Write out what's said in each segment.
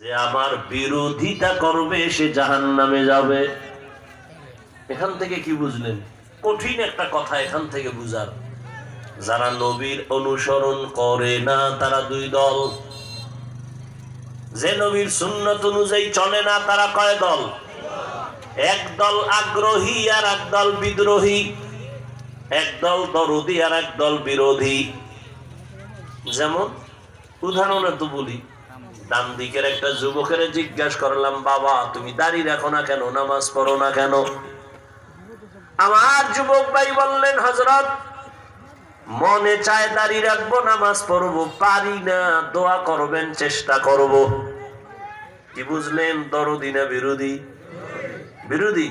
যে আমার বিরোধিতা করবে সে জাহান্নামে যাবে। এখান থেকে কি বুঝলেন? কঠিন একটা কথা এখান থেকে বুঝার। যারা নবীর অনুসরণ করে না তারা দুই দল, যে নবীর সুন্নত অনুযায়ী চলে না তারা কয় দল? এক দল আগ্রহী আর এক দল বিদ্রোহী, এক দল দরদি আর এক দল বিরোধী। যেমন উদাহরণে তো বলি, ডান দিকের একটা যুবকের জিজ্ঞাসা করলাম, বাবা তুমি দাড়ি রাখো না কেন, নামাজ পড়ো না কেন? আমার যুবক ভাই বললেন, হযরত মনে চায় দাড়ি রাখবো, নামাজ পড়বো, পারি না, দোয়া করবেন, চেষ্টা করব। কি বুঝলেন? দরদি না বিরোধী? বিরোধী।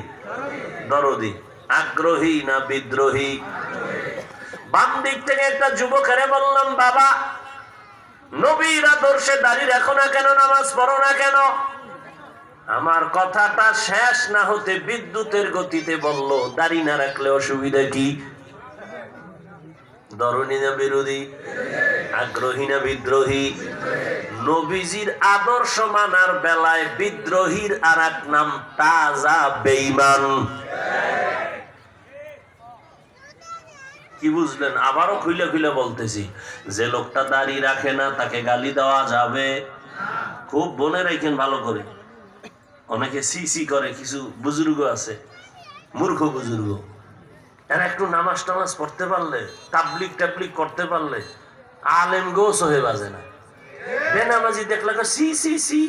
দরদি। আগ্রহী না বিদ্রোহী? বাম দিক থেকে একটা যুবকের বললাম, বাবা নবীর আদর্শে দাড়ি রাখো না কেন, নামাজ পড়ো না কেন? আমার কথাটা শেষ না হতে বিদ্যুতের গতিতে বলল, দাড়ি না রাখলে অসুবিধা কি? দরদি না বিরোধী? আগ্রহী না বিদ্রোহী? নবীজির আদর্শ মানার বেলায় বিদ্রোহীর আর এক নাম তাজা বেঈমান। কি বুঝলেন? আবারও খুলে খুলে বলতেছি, যে লোকটা দাড়ি রাখে না তাকে গালি দেওয়া যাবে? খুব মনে রাখেন ভালো করে। অনেকে সি করে, কিছু বুজুর্গ আছে, মূর্খ বুজুর্গ, এরা একটু নামাজ টামাজ পড়তে পারলে, তাবলিগ টাবলিগ করতে পারলে আলেম গো সহে বাজে না। বেনামাজি দেখলে সি সি সি।